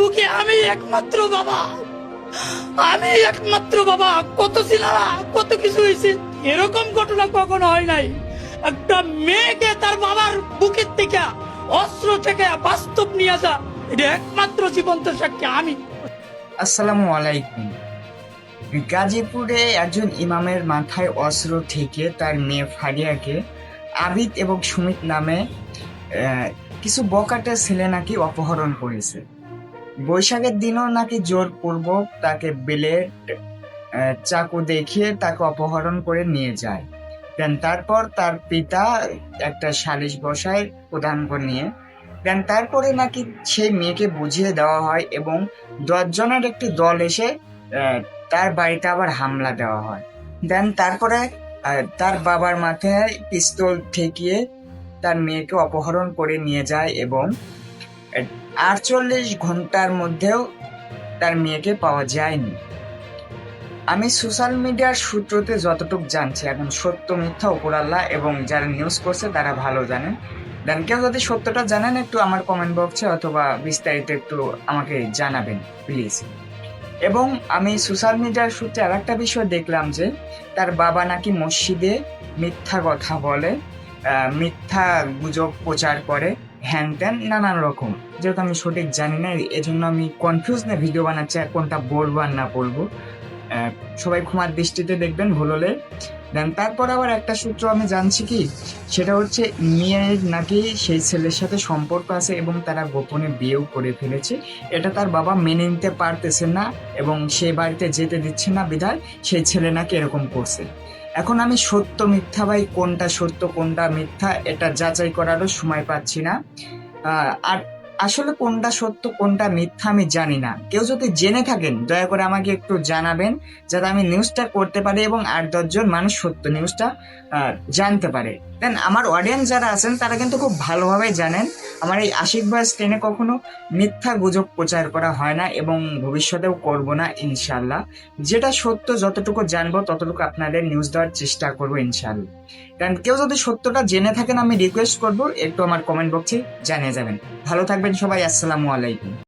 বুকে আমি একমাত্র বাবা, আমি একমাত্র বাবা। কত ছিলারা, কত কিছু হয়েছে, এরকম ঘটনা কখনো হয় নাই। একটা মেয়েকে তার বাবার বুকের থেকে অস্ত্র থেকে বাস্তব নিয়ে আসা, এটা একমাত্র জীবন্ত সাক্ষী আমি। আসসালামু আলাইকুম। গাজীপুরে একজন ইমামের মাথায় অস্ত্র থেকে তার মেয়ে ফারিয়াকে আবিদ এবং সুমিত নামে কিছু বখাটে ছেলে নাকি অপহরণ করেছে। বৈশাখের দিনও নাকি জোরপূর্বক তাকে ব্লেড চাকু দেখিয়ে তাকে অপহরণ করে নিয়ে যায়। দেন তারপর তার পিতা একটা সালিশ বসায় প্রদান করে নিয়ে দেন তারপরে নাকি সেই মেয়েকে বুঝিয়ে দেওয়া হয় এবং 10 জনের একটি দল এসে তার বাড়িতে আবার হামলা দেওয়া হয়। দেন তারপরে তার বাবার মাথায় পিস্তল ঠেকিয়ে তার মেয়েকে অপহরণ করে নিয়ে যায় এবং 48 ঘন্টার মধ্যেও তার মেয়েকে পাওয়া যায়নি। আমি সোশ্যাল মিডিয়ার সূত্রতে যতটুকু জানছি, এখন সত্য মিথ্যা উপর আল্লাহ এবং যারা নিউজ করছে তারা ভালো জানেন। দেন কেউ যদি সত্যটা জানেন একটু আমার কমেন্ট বক্সে অথবা বিস্তারিত একটু আমাকে জানাবেন প্লিজ। এবং আমি সোশ্যাল মিডিয়ার সূত্রে আর একটা বিষয় দেখলাম যে তার বাবা নাকি মসজিদে মিথ্যা কথা বলে, মিথ্যা গুজব প্রচার করে, হ্যান ত্যান নানান রকম। যেহেতু আমি সঠিক জানি না, এজন্য আমি কনফিউজ না ভিডিও বানাচ্ছি আর কোনটা বলবো আর না বলবো। সবাই ক্ষমার দৃষ্টিতে দেখবেন ভুল হলে। দেন তারপর আবার একটা সূত্র আমি জানছি কি, সেটা হচ্ছে মেয়ের নাকি সেই ছেলের সাথে সম্পর্ক আছে এবং তারা গোপনে বিয়েও করে ফেলেছে। এটা তার বাবা মেনে নিতে পারতেছে না এবং সে বাড়িতে যেতে দিচ্ছে না, বিধায় সেই ছেলে নাকি এরকম করছে। এখন আমি সত্য মিথ্যা ভাই কোনটা সত্য কোনটা মিথ্যা এটা যাচাই করারও সময় পাচ্ছি না। আর আসলে কোনটা সত্য কোনটা মিথ্যা আমি জানি না। কেউ যদি জেনে থাকেন দয়া করে আমাকে একটু জানাবেন, যাতে আমি নিউজটা করতে পারি এবং 8-10 জন মানুষ সত্য নিউজটা জানতে পারে। দেন আমার অডিয়েন্স যারা আছেন তারা কিন্তু খুব ভালোভাবে জানেন আমার এই আশিক ভয়েস 10-এ কখনো মিথ্যা গুজব প্রচার করা হয় না এবং ভবিষ্যতেও করব না ইনশাল্লাহ। যেটা সত্য যতটুকু জানবো ততটুকু আপনাদের নিউজ দেওয়ার চেষ্টা করবো ইনশাল্লাহ। কারণ কেউ যদি সত্যটা জেনে থাকেন আমি রিকোয়েস্ট করবো একটু আমার কমেন্ট বক্সে জানিয়ে যাবেন। ভালো থাকবেন সবাই, আসসালামু আলাইকুম।